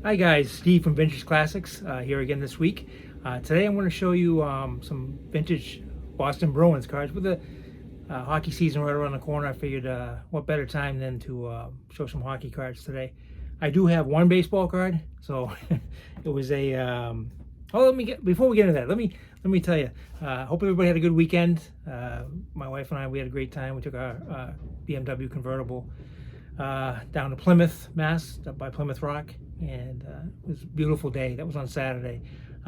Hi guys, Steve from Vintage Classics here again this week. Today I'm going to show you some vintage Boston Bruins cards. With the hockey season right around the corner, I figured what better time than to show some hockey cards today. I do have one baseball card, so it was a. Before we get into that, let me tell you. Hope everybody had a good weekend. My wife and I, we had a great time. We took our BMW convertible down to Plymouth, Mass, up by Plymouth Rock, and it was a beautiful day. That was on Saturday.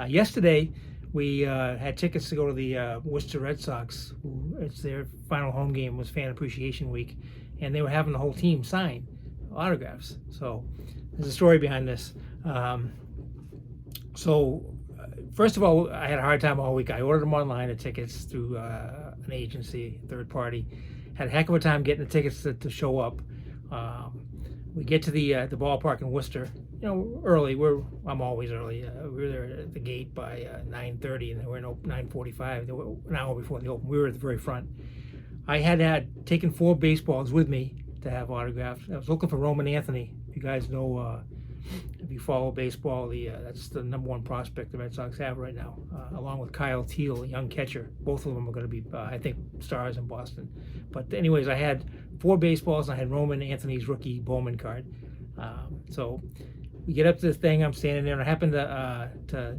Yesterday, we had tickets to go to the Worcester Red Sox. It's their final home game. Was Fan Appreciation Week, and they were having the whole team sign autographs. So there's a story behind this. First of all, I had a hard time all week. I ordered them online, the tickets through an agency, third party. Had a heck of a time getting the tickets to show up. We get to the ballpark in Worcester, early. I'm always early. We were there at the gate by 9:30, and they were in 9:45. They were an hour before they opened. We were at the very front. I had taken 4 baseballs with me to have autographed. I was looking for Roman Anthony. If you guys know, if you follow baseball, that's the #1 prospect the Red Sox have right now, along with Kyle Teal, a young catcher. Both of them are going to be, I think, stars in Boston. But anyways, I had 4 baseballs, and I had Roman Anthony's rookie Bowman card. So we get up to the thing. I'm standing there, and I happen to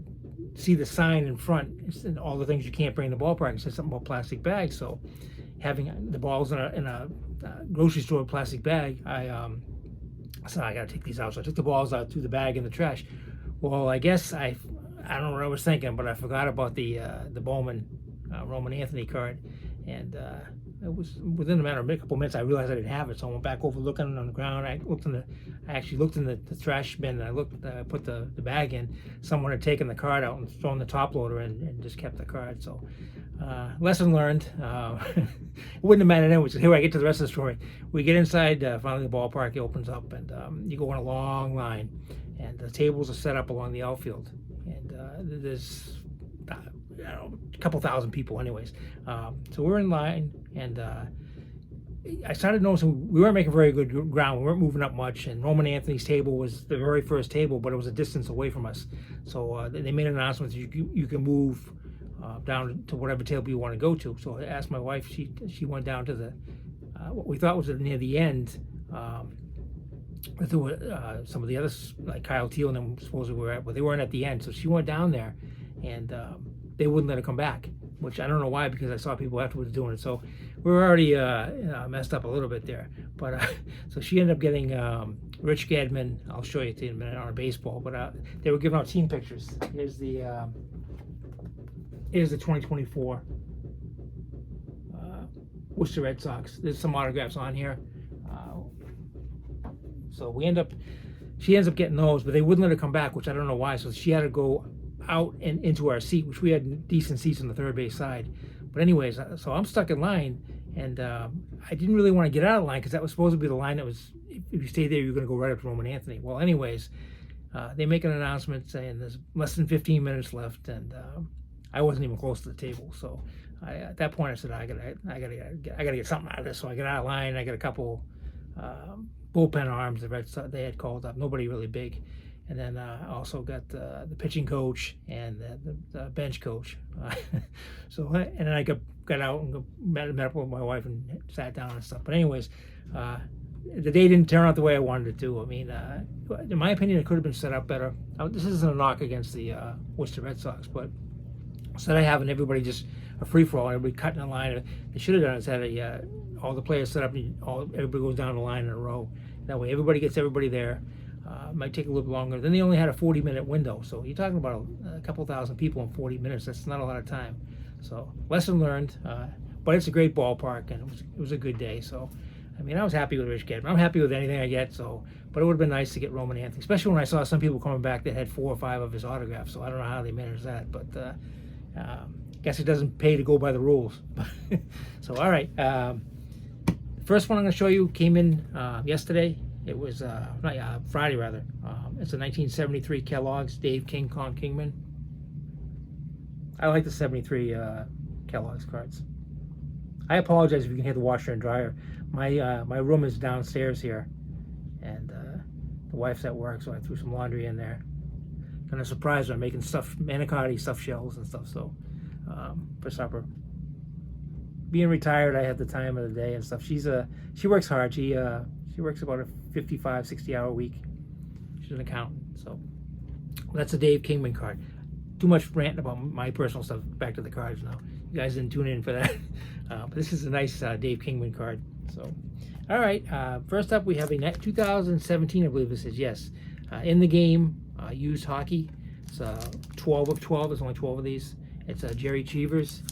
see the sign in front, and all the things you can't bring in the ballpark. It says something about plastic bags. So having the balls in a grocery store plastic bag, I said, I got to take these out. So I took the balls out, threw the bag in the trash. Well, I guess I don't know what I was thinking, but I forgot about the Bowman Roman Anthony card, and it was within a matter of a couple minutes I realized I didn't have it. So I went back over looking on the ground. I actually looked in the trash bin, and I put the bag in. Someone had taken the card out and thrown the top loader in and just kept the card. So lesson learned. It wouldn't have mattered anyway. So here I get to the rest of the story. We get inside, finally the ballpark opens up, and you go in a long line, and the tables are set up along the outfield, and there's a couple thousand people anyways. So we're in line, and I started noticing we weren't making very good ground. We weren't moving up much, and Roman Anthony's table was the very first table, but it was a distance away from us. So they made an announcement that you can move down to whatever table you want to go to. So I asked my wife. She went down to the what we thought was near the end. There were some of the others, like Kyle Teal and them, supposedly were at, but they weren't at the end. So she went down there, and they wouldn't let her come back, which I don't know why, because I saw people afterwards doing it. So we were already messed up a little bit there. But so she ended up getting Rich Gedman. I'll show you in a minute on a baseball. But they were giving out team pictures. Here's the 2024 Worcester Red Sox. There's some autographs on here. So she ends up getting those, but they wouldn't let her come back, which I don't know why. So she had to go out and into our seat, which we had decent seats on the third base side. But anyways, so I'm stuck in line, and I didn't really want to get out of line, because that was supposed to be the line that was, if you stayed there, you're going to go right up to Roman Anthony. Well, anyways, they make an announcement saying there's less than 15 minutes left, and I wasn't even close to the table. So at that point I said, I gotta get something out of this. So I get out of line. I got a couple bullpen arms they had called up. Nobody really big. And then I also got the pitching coach and the bench coach. And then I got out and met up with my wife and sat down and stuff. But anyways, the day didn't turn out the way I wanted it to. I mean, in my opinion, it could have been set up better. This isn't a knock against the Worcester Red Sox, but instead of having everybody just a free-for-all, everybody cutting in line, they should have done is had all the players set up, and everybody goes down the line in a row. That way everybody gets everybody there. It might take a little longer. Then they only had a 40-minute window. So you're talking about a couple thousand people in 40 minutes. That's not a lot of time. So lesson learned. But it's a great ballpark, and it was a good day. So, I mean, I was happy with Rich Gedman. I'm happy with anything I get. But it would have been nice to get Roman Anthony, especially when I saw some people coming back that had 4 or 5 of his autographs. So I don't know how they managed that. But guess it doesn't pay to go by the rules. So, all right. First one I'm going to show you came in yesterday. It was Friday rather. It's a 1973 Kellogg's Dave King Kong Kingman. I like the 73 Kellogg's cards. I apologize if you can hear the washer and dryer. My room is downstairs here, and the The wife's at work, so I threw some laundry in there. Kind of surprised her. I'm making manicotti stuffed shells and stuff. So for supper. Being retired, I have the time of the day and stuff. She works hard. She works about a 55, 60-hour week. She's an accountant. So that's a Dave Kingman card. Too much ranting about my personal stuff. Back to the cards now. You guys didn't tune in for that. But this is a nice Dave Kingman card. So, all right. First up, we have a 2017, I believe this is. Yes. In the game, used hockey. It's 12 of 12. There's only 12 of these. It's Jerry Cheevers.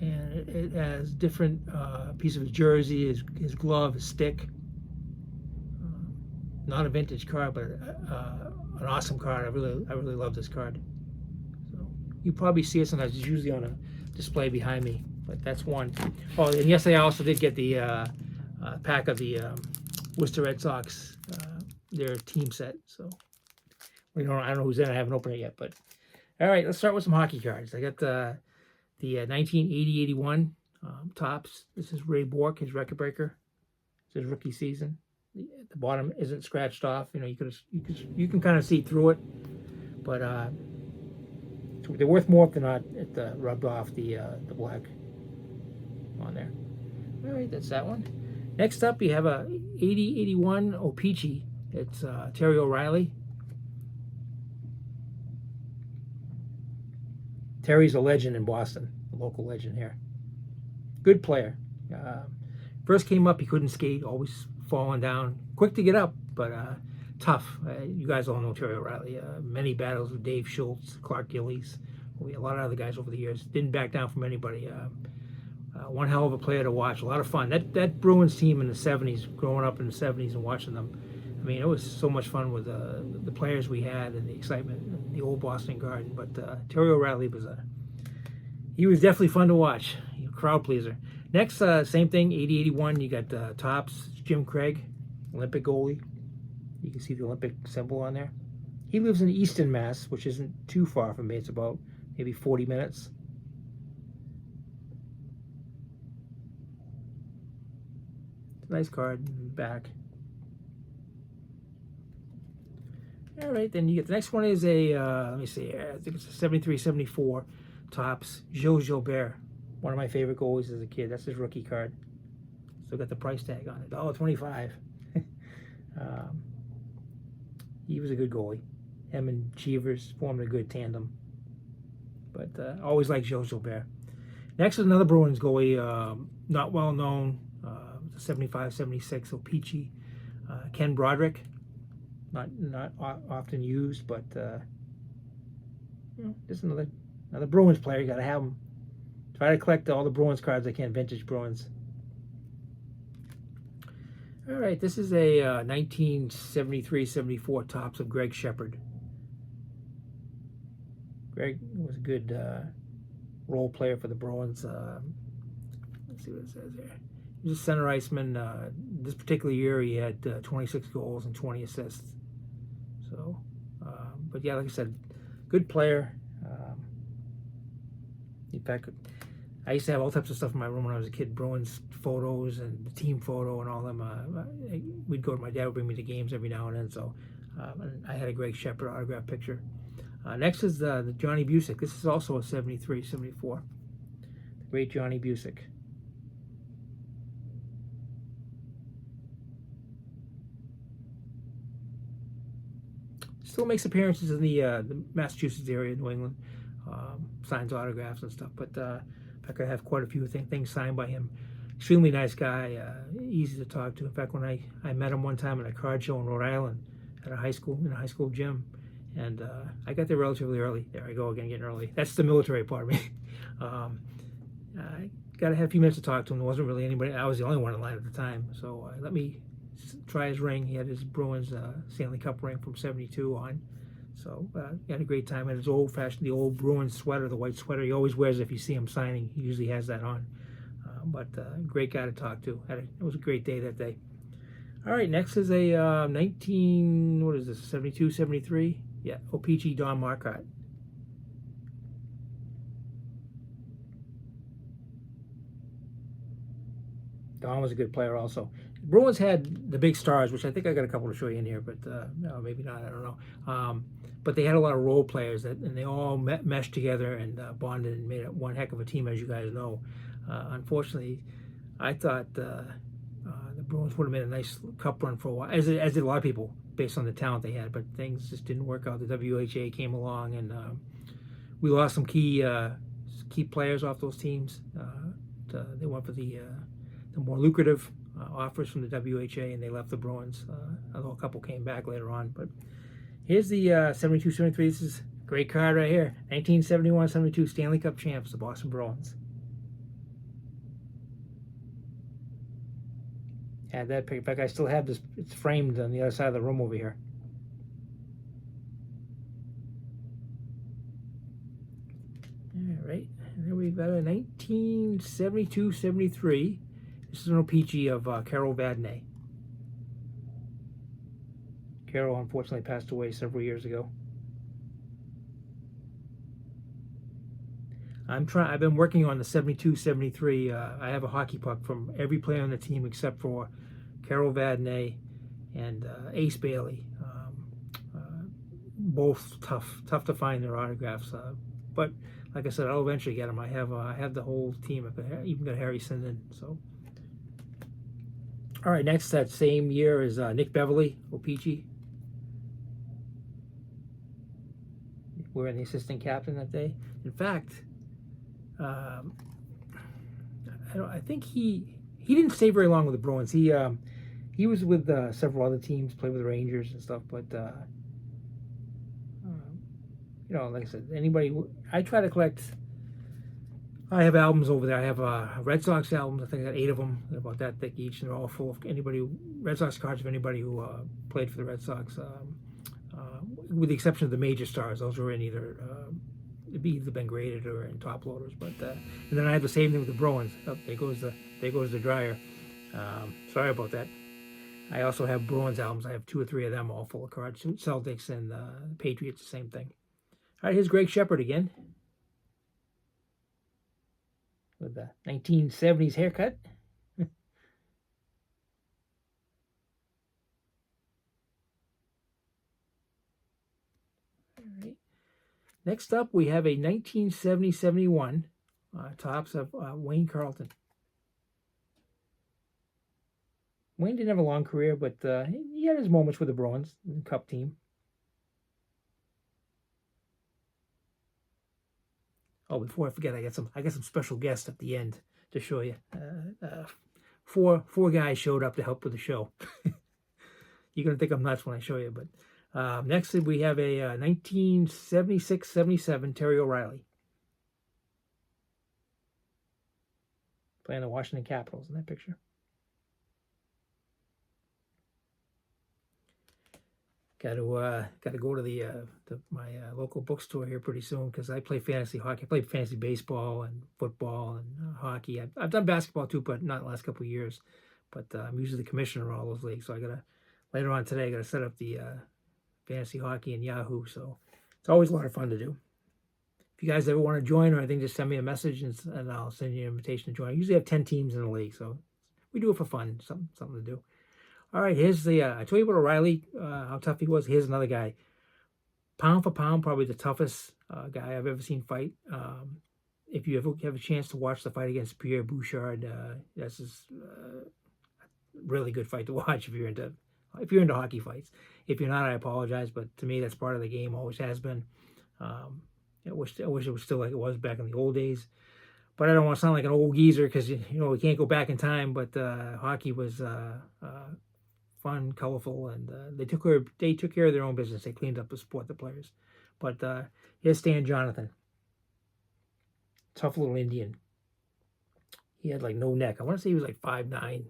And it has different piece of his jersey, his glove, his stick. Not a vintage card, but an awesome card. I really love this card. So you probably see it sometimes. It's usually on a display behind me, but that's one. Oh, and yesterday I also did get the pack of the Worcester Red Sox, their team set. So I don't know who's in. I haven't opened it yet, but all right. Let's start with some hockey cards. I got the 1980-81 Topps. This is Ray Bork, his record breaker. It's his rookie season. The bottom isn't scratched off. You know, you can kind of see through it, but they're worth more if they're not rubbed off the black on there. All right, that's that one. Next up, you have a 80-81 O-Pee-Chee. It's Terry O'Reilly. Terry's a legend in Boston, a local legend here. Good player. First came up, he couldn't skate, always falling down. Quick to get up, but tough. You guys all know Terry O'Reilly. Many battles with Dave Schultz, Clark Gillies, a lot of other guys over the years. Didn't back down from anybody. One hell of a player to watch. A lot of fun. That Bruins team in the 70s, growing up in the 70s and watching them, I mean, it was so much fun with the players we had and the excitement, and the old Boston Garden. But Terry O'Reilly he was definitely fun to watch. Crowd pleaser. Next, same thing, 80-81. You got Topps, Jim Craig, Olympic goalie. You can see the Olympic symbol on there. He lives in Easton, Mass, which isn't too far from me. It's about maybe 40 minutes. It's a nice card in the back. All right, then you get the next one is a, let me see, I think it's a 73-74 Topps, Joe Gilbert. One of my favorite goalies as a kid. That's his rookie card. Still got the price tag on it, $1.25. He was a good goalie. Him and Cheevers formed a good tandem. But always liked Joe Gilbert. Next is another Bruins goalie, not well known, 75-76 O-Pee-Chee, Ken Broderick. Not often used, but just another Bruins player. You got to have him. Try to collect all the Bruins cards I can, vintage Bruins. All right, this is a 1973-74 Topps of Greg Shepard. Greg was a good role player for the Bruins. Let's see what it says here. He was a center iceman. This particular year, he had 26 goals and 20 assists. So, but yeah, like I said, good player. In fact, I used to have all types of stuff in my room when I was a kid, Bruins photos and the team photo and all them. We'd go to, my dad would bring me to games every now and then, so and I had a Greg Shepard autograph picture. Next is the Johnny Busick. This is also a 73-74. The great Johnny Busick. Still makes appearances in the Massachusetts area, New England, signs autographs and stuff, but in fact, I have quite a few things signed by him. Extremely nice guy, easy to talk to. In fact, when I met him one time at a card show in Rhode Island at in a high school gym, and I got there relatively early. There I go again, getting early. That's the military part of me. I got to have a few minutes to talk to him. There wasn't really anybody. I was the only one in line at the time, so let me try his ring. He had his Bruins Stanley Cup ring from '72 on. So he had a great time. Had his the old Bruins sweater, the white sweater he always wears if you see him signing. He usually has that on. But great guy to talk to. It was a great day that day. All right, next is a 72, 73? Yeah, O-Pee-Chee Don Marcotte. Don was a good player also. Bruins had the big stars, which I think I got a couple to show you in here, but no, maybe not. I don't know. But they had a lot of role players and they all meshed together and bonded and made it one heck of a team, as you guys know. Unfortunately, I thought the Bruins would have made a nice cup run for a while, as did a lot of people, based on the talent they had. But things just didn't work out. The WHA came along, and we lost some key players off those teams. They went for the more lucrative offers from the WHA, and they left the Bruins. Although a couple came back later on. But here's the 72-73. This is a great card right here. 1971-72 Stanley Cup champs, the Boston Bruins. Had that pic. In fact, I still have this. It's framed on the other side of the room over here. All right. And then we've got a 1972-73. This is an OPG of Carol Vadnais. Carol unfortunately passed away several years ago. I've been working on the 72-73. I have a hockey puck from every player on the team except for Carol Vadnais and Ace Bailey. Both tough to find their autographs. But like I said, I'll eventually get them. I have the whole team. I even got Harry Sinden. So, all right. Next, that same year is Nick Beverly, OPG. We're the assistant captain that day. In fact, I think he didn't stay very long with the Bruins. He was with several other teams, played with the Rangers and stuff. But like I said, I try to collect. I have albums over there. I have Red Sox albums. I think I got 8 of them. They're about that thick each, and they're all full of Red Sox cards of anybody who played for the Red Sox. With the exception of the major stars, those were in either been graded or in top loaders. But and then I have the same thing with the Bruins. Oh, there goes the dryer. Sorry about that. I also have Bruins albums. I have 2 or 3 of them, all full of cards. Celtics and Patriots, the same thing. All right, here's Greg Shepard again with the 1970s haircut. Next up, we have a 1970-71 tops of Wayne Carleton. Wayne didn't have a long career, but he had his moments with the Bruins, the Cup team. Oh, before I forget, I got some special guests at the end to show you. Four guys showed up to help with the show. You're gonna think I'm nuts when I show you, but. Next, we have a 1976-77 Terry O'Reilly playing the Washington Capitals in that picture. Got to go to my local bookstore here pretty soon because I play fantasy hockey. I play fantasy baseball and football and hockey. I've done basketball too, but not the last couple of years. But I'm usually the commissioner of all those leagues, so later on today I gotta set up the fantasy hockey and Yahoo, so it's always a lot of fun to do. If you guys ever want to join or anything, just send me a message and I'll send you an invitation to join. I usually have 10 teams in the league, so we do it for fun, something to do. All right, here's the I told you about O'Reilly, how tough he was. Here's another guy, pound for pound, probably the toughest guy I've ever seen fight. If you ever have a chance to watch the fight against Pierre Bouchard, that's just really good fight to watch if you're into hockey fights. If you're not, I apologize, but to me, that's part of the game, always has been. I wish it was still like it was back in the old days. But I don't want to sound like an old geezer because, we can't go back in time, but hockey was fun, colorful, and they took care of their own business. They cleaned up the sport, the players. But here's Stan Jonathan. Tough little Indian. He had like no neck. I want to say he was like 5'9".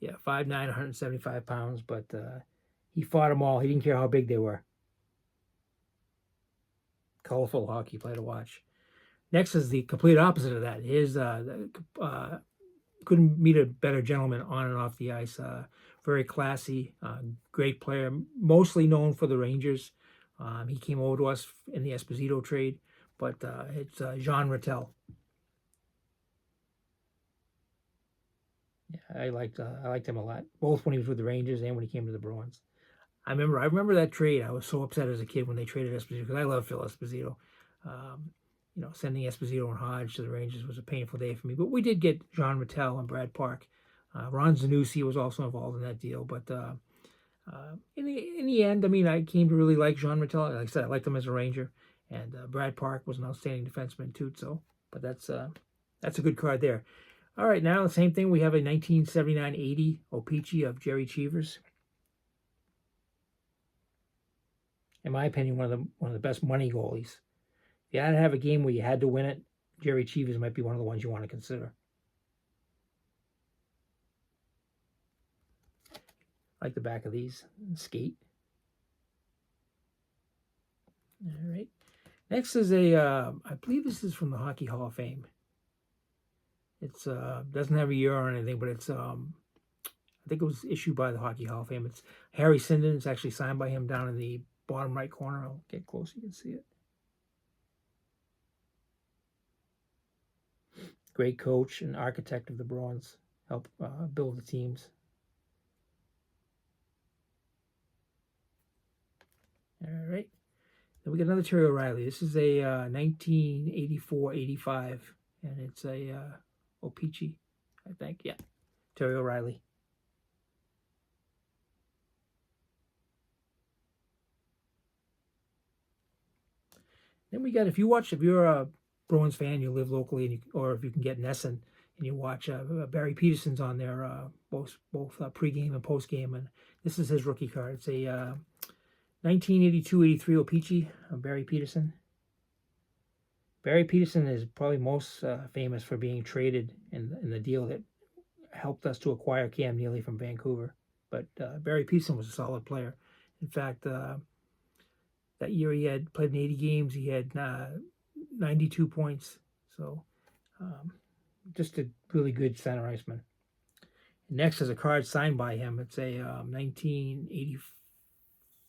Yeah, 5'9", 175 pounds, but he fought them all. He didn't care how big they were. Colorful hockey play to watch. Next is the complete opposite of that. Couldn't meet a better gentleman on and off the ice. Very classy, great player, mostly known for the Rangers. He came over to us in the Esposito trade, but it's Jean Rattel. Yeah, I liked him a lot, both when he was with the Rangers and when he came to the Bruins. I remember that trade. I was so upset as a kid when they traded Esposito because I love Phil Esposito. Um, sending Esposito and Hodge to the Rangers was a painful day for me. But we did get Jean Rattel and Brad Park. Ron Zanussi was also involved in that deal. But in the end, I mean, I came to really like Jean Rattel. Like I said, I liked him as a Ranger, and Brad Park was an outstanding defenseman too. So, but that's a good card there. All right, now the same thing. We have a 1979-80 O-Pee-Chee of Jerry Cheevers. In my opinion, one of the best money goalies. If you had to have a game where you had to win it, Jerry Cheevers might be one of the ones you want to consider. I like the back of these. Skate. All right. Next is I believe this is from the Hockey Hall of Fame. It's doesn't have a year or anything, but it's I think it was issued by the Hockey Hall of Fame. It's Harry Sinden. It's actually signed by him down in the bottom right corner. I'll get close, you can see it. Great coach and architect of the Bruins. Helped build the teams. All right. Then we got another Terry O'Reilly. This is a 1984-85, and it's a O-Pee-Chee, I think. Yeah, Terry O'Reilly. Then we got, if you're a Bruins fan, you live locally, and or if you can get Nesson and you watch, Barry Peterson's on there, both pregame and postgame, and this is his rookie card. It's a 1982-83 O-Pee-Chee of Barry Peterson. Barry Peterson is probably most famous for being traded in the deal that helped us to acquire Cam Neely from Vancouver. But Barry Peterson was a solid player. In fact, that year he had played in 80 games. He had 92 points. So just a really good center iceman. Next is a card signed by him. It's a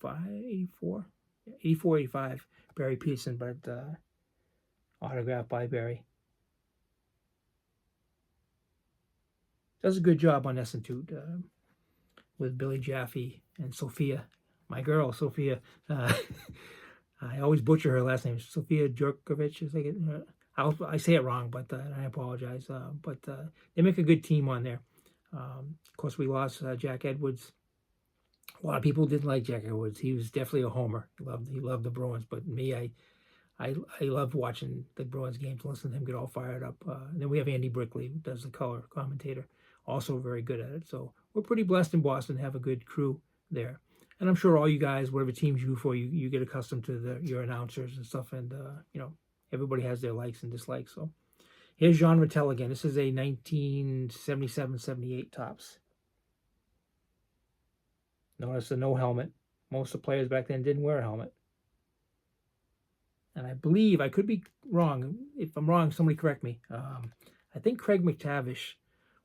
84-85 Barry Peterson, but autographed by Barry. Does a good job on Essentute with Billy Jaffe and Sophia, my girl Sophia. I always butcher her last name, Sophia Djurkovic. I say it wrong, but I apologize. But they make a good team on there. Of course, we lost Jack Edwards. A lot of people didn't like Jack Edwards. He was definitely a homer. He loved the Bruins, but me, I loved watching the Bruins games, listening to him get all fired up. And then we have Andy Brickley, who does the color commentator, also very good at it. So we're pretty blessed in Boston to have a good crew there. And I'm sure all you guys, whatever teams you root for, you get accustomed to your announcers and stuff. And, everybody has their likes and dislikes. So here's Jean Rattel again. This is a 1977-78 Topps. Notice the no helmet. Most of the players back then didn't wear a helmet. And I believe, I could be wrong. If I'm wrong, somebody correct me. I think Craig McTavish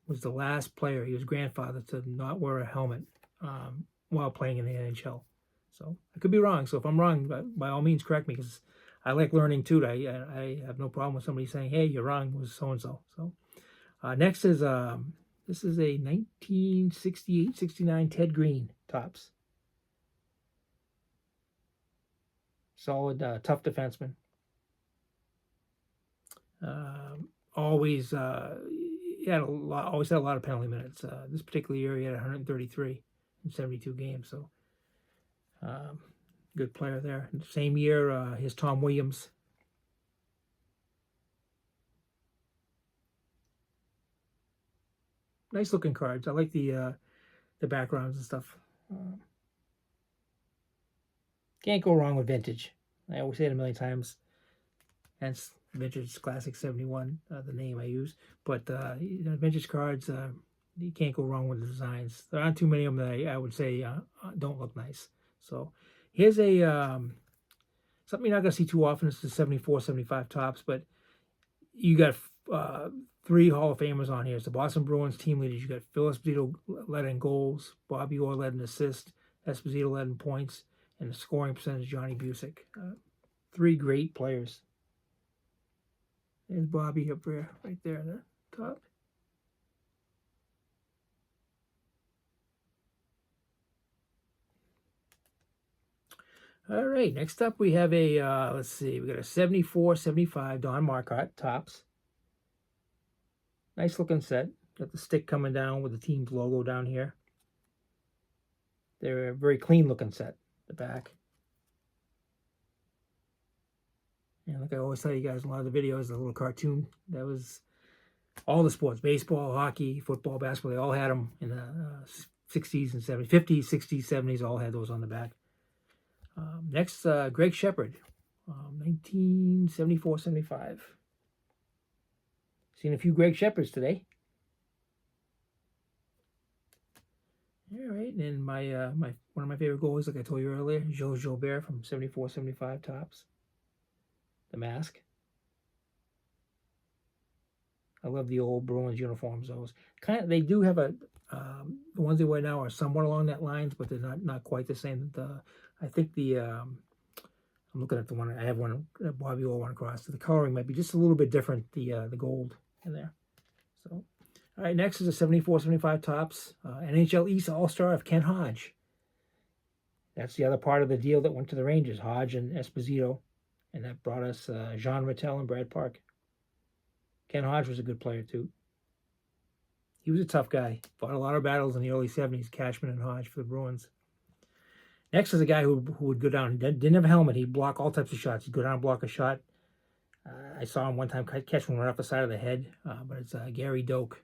was the last player. He was grandfather to not wear a helmet while playing in the NHL. So I could be wrong. So if I'm wrong, by all means, correct me, because I like learning too. I have no problem with somebody saying, "Hey, you're wrong. It was so and so." So next is this is a 1968-69 Ted Green Topps. Solid, tough defenseman. Always he had always had a lot of penalty minutes. This particular year, he had 133 in 72 games. So good player there. Same year, here's Tom Williams. Nice looking cards. I like the backgrounds and stuff. Can't go wrong with vintage. I always say it a million times. Hence, vintage classic 71, the name I use. But vintage cards, you can't go wrong with the designs. There aren't too many of them that I would say don't look nice. So here's a something you're not going to see too often. It's the 74-75 Topps, but you got 3 Hall of Famers on here. It's the Boston Bruins team leaders. You got Phil Esposito led in goals, Bobby Orr led in assists, Esposito led in points, and the scoring percentage, Johnny Busick. 3 great players. There's Bobby up there, right there at the top. All right, next up we have a, let's see, we got a 74-75 Don Marcotte tops. Nice looking set. Got the stick coming down with the team's logo down here. They're a very clean looking set, the back. And like I always tell you guys in a lot of the videos, the little cartoon, that was all the sports, baseball, hockey, football, basketball, they all had them in the 60s and 70s, 50s, 60s, 70s, all had those on the back. Next, Greg Shepard, 1974-75. Seen a few Greg Shepards today. All right, and my one of my favorite goalies, like I told you earlier, Gilles Gilbert from 74-75 tops. The mask. I love the old Bruins uniforms. Those they do have a the ones they wear now are somewhat along that lines, but they're not quite the same. I think I'm looking at the one I have one Bobby Orr one across. So the coloring might be just a little bit different. The gold in there. So, all right, next is a 74-75 tops NHL East All Star of Ken Hodge. That's the other part of the deal that went to the Rangers, Hodge and Esposito, and that brought us Jean Rattel and Brad Park. Ken Hodge was a good player too. He was a tough guy. Fought a lot of battles in the early 70s, Cashman and Hodge for the Bruins. Next is a guy who would go down. He didn't have a helmet. He'd block all types of shots. He'd go down and block a shot. I saw him one time catch one right off the side of the head, but it's Gary Doak.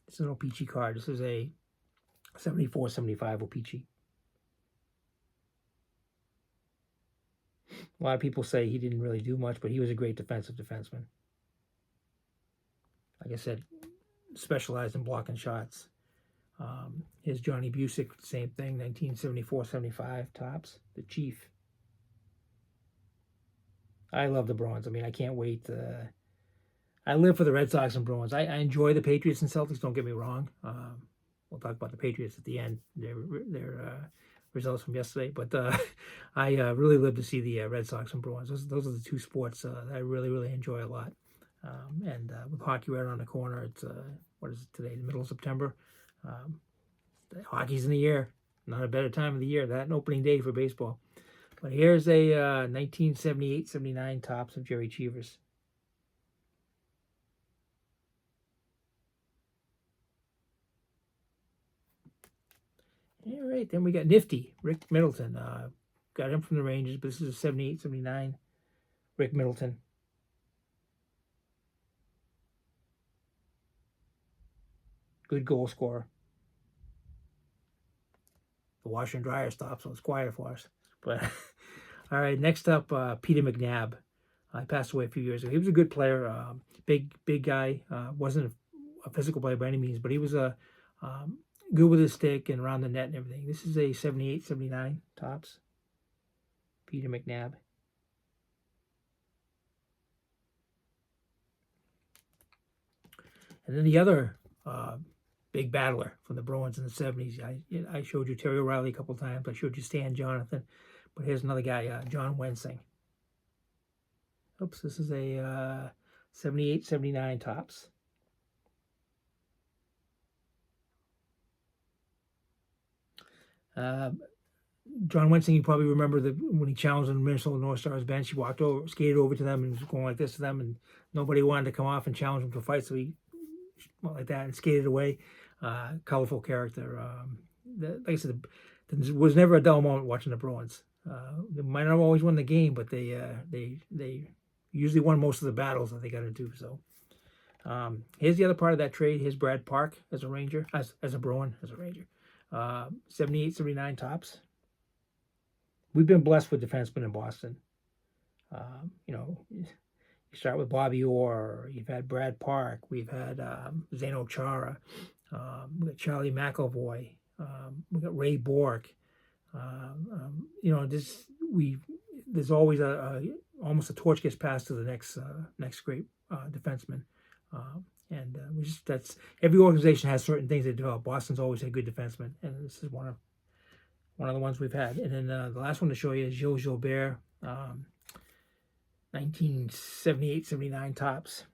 This is an O-Pee-Chee card. This is a 74-75 O-Pee-Chee. A lot of people say he didn't really do much, but he was a great defensive defenseman. Like I said, specialized in blocking shots. Here's Johnny Busick, same thing, 1974-75 tops, the Chief. I love the Bruins. I mean, I can't wait. I live for the Red Sox and Bruins. I enjoy the Patriots and Celtics, don't get me wrong. We'll talk about the Patriots at the end, their results from yesterday. But I really live to see the Red Sox and Bruins. Those are the two sports that I really, really enjoy a lot. And with hockey right around the corner, it's, what is it today, the middle of September? Hockey's in the air. Not a better time of the year. That and opening day for baseball. But here's a 1978-79 tops of Jerry Cheevers. All right, then we got Nifty, Rick Middleton. Got him from the Rangers, but this is a 78-79 Rick Middleton. Good goal scorer. The washer and dryer stopped, so it's quieter for us. But all right, next up, Peter McNabb. He passed away a few years ago. He was a good player, big guy. Wasn't a physical player by any means, but he was good with his stick and around the net and everything. This is a 78-79 tops. Peter McNabb. And then the other big battler from the Bruins in the 70s. I showed you Terry O'Reilly a couple times. I showed you Stan Jonathan. But here's another guy, John Wensing. Oops, this is a 78-79 tops. John Wensing, you probably remember when he challenged the Minnesota North Stars bench, he walked over, skated over to them and was going like this to them, and nobody wanted to come off and challenge him to a fight, so he went like that and skated away. Colorful character. Like I said, there was never a dull moment watching the Bruins. They might not always win the game, but they usually won most of the battles that they got into. So here's the other part of that trade. Here's Brad Park as a Ranger, as a Bruin, as a Ranger. 78-79 tops. We've been blessed with defensemen in Boston. You start with Bobby Orr. You've had Brad Park. We've had Zdeno Chara. We've got Charlie McAvoy. We've got Ray Bourque. There's always almost a torch gets passed to the next great defenseman. That's every organization has certain things they develop. Boston's always had good defensemen, and this is one of the ones we've had. And then the last one to show you is Gilles Gilbert, 1978-79 tops.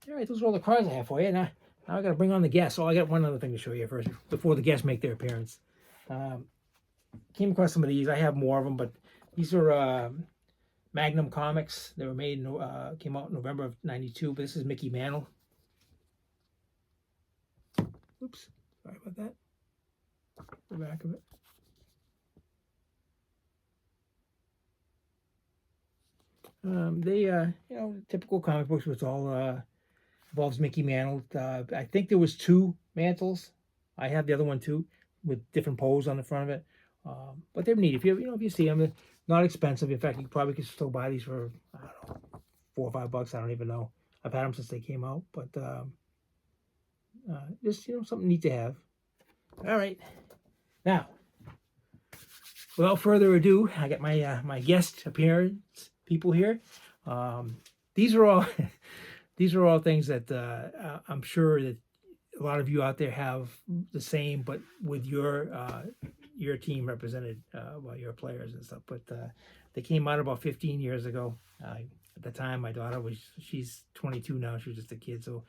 All right, those are all the cards I have for you. Now, Now I got to bring on the guests. Oh, I got one other thing to show you first before the guests make their appearance. Came across some of these. I have more of them, but these are Magnum Comics. They were made, came out in November of '92. But this is Mickey Mantle. Oops, sorry about that. The back of it. They, typical comic books, which all involves Mickey Mantle. I think there was 2 mantles. I have the other one too, with different poles on the front of it. But they're neat. If you see them, they're not expensive. In fact, you probably could still buy these for, I don't know, $4 or $5. I don't even know. I've had them since they came out, but just something neat to have. All right, now without further ado, I got my my guest appearance people here. These are all these are all things that I'm sure that a lot of you out there have the same, but with your team represented by your players and stuff. But they came out about 15 years ago. At the time, my daughter she's 22 now. She was just a kid, so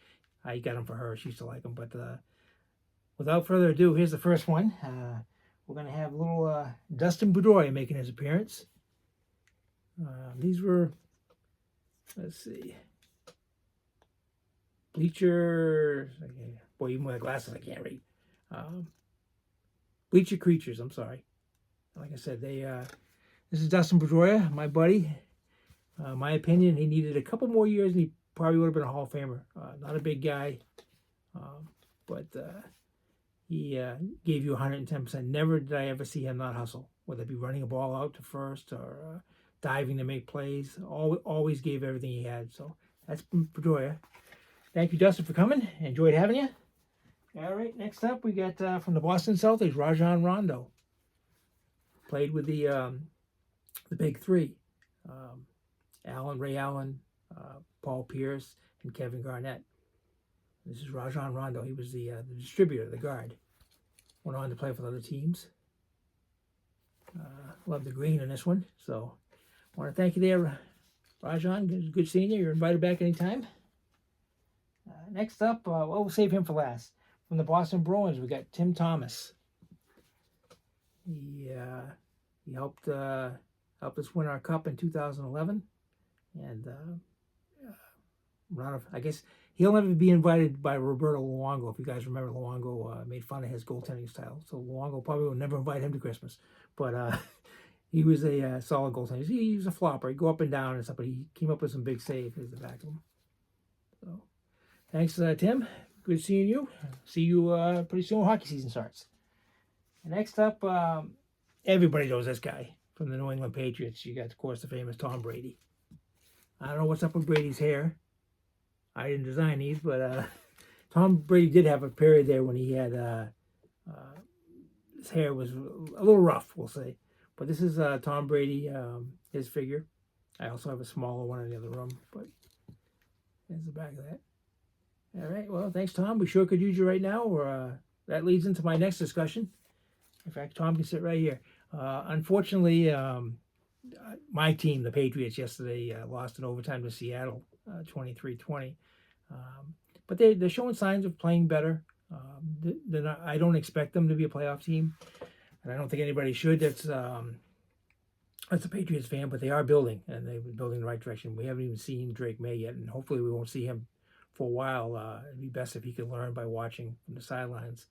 I got them for her. She used to like them. But without further ado, here's the first one. We're going to have little Dustin Pedroia making his appearance. These were, let's see, Bleacher, boy, even with the glasses, I can't read. Bleacher Creatures, I'm sorry. Like I said, this is Dustin Pedroia, my buddy. My opinion, he needed a couple more years and he probably would have been a Hall of Famer. Not a big guy, but he gave you 110%. Never did I ever see him not hustle, whether it be running a ball out to first or diving to make plays. Always gave everything he had. So that's Pedroia. Thank you, Dustin, for coming. Enjoyed having you. All right, next up we got from the Boston Celtics, Rajon Rondo. Played with the big 3. Ray Allen, Paul Pierce, and Kevin Garnett. This is Rajon Rondo. He was the distributor, the guard. Went on to play for other teams. Love the green in this one. So I want to thank you there, Rajon. Good seeing you. You're invited back anytime. Next up, we'll save him for last. From the Boston Bruins, we got Tim Thomas. He helped us win our cup in 2011, and I guess he'll never be invited by Roberto Luongo. If you guys remember, Luongo made fun of his goaltending style, so Luongo probably will never invite him to Christmas. But he was a solid goaltender. He was a flopper. He'd go up and down and stuff, but he came up with some big saves. Here's the back of him. So, thanks, Tim. Good seeing you. See you pretty soon when hockey season starts. And next up, everybody knows this guy from the New England Patriots. You got, of course, the famous Tom Brady. I don't know what's up with Brady's hair. I didn't design these, but Tom Brady did have a period there when he had his hair was a little rough, we'll say. But this is Tom Brady, his figure. I also have a smaller one in the other room, but there's the back of that. All right, well, thanks, Tom. We sure could use you right now, or that leads into my next discussion. In fact, Tom can sit right here. Unfortunately, my team, the Patriots, yesterday lost in overtime to Seattle, 23-20. But they're showing signs of playing better. I don't expect them to be a playoff team, and I don't think anybody should. That's a Patriots fan, but they are building, and they've been building in the right direction. We haven't even seen Drake May yet, and hopefully we won't see him for a while. It'd be best if he could learn by watching from the sidelines.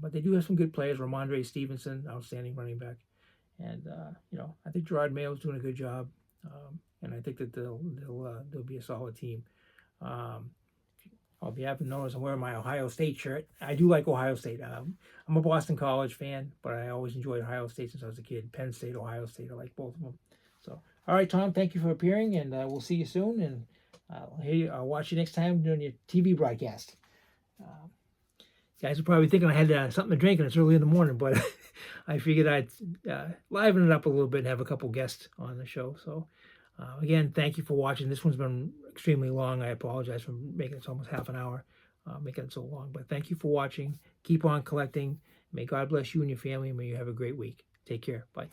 But they do have some good players. Ramondre Stevenson, outstanding running back. And, I think Gerard Mayo's doing a good job. And I think that they'll be a solid team. I'll be happy to notice I'm wearing my Ohio State shirt. I do like Ohio State. I'm a Boston College fan, but I always enjoyed Ohio State since I was a kid. Penn State, Ohio State, I like both of them. So, all right, Tom, thank you for appearing, and we'll see you soon. And I'll watch you next time during your TV broadcast. You guys are probably thinking I had something to drink and it's early in the morning, but I figured I'd liven it up a little bit and have a couple guests on the show. So, again, thank you for watching. This one's been extremely long. I apologize for making it almost half an hour, making it so long. But thank you for watching. Keep on collecting. May God bless you and your family. May you have a great week. Take care. Bye.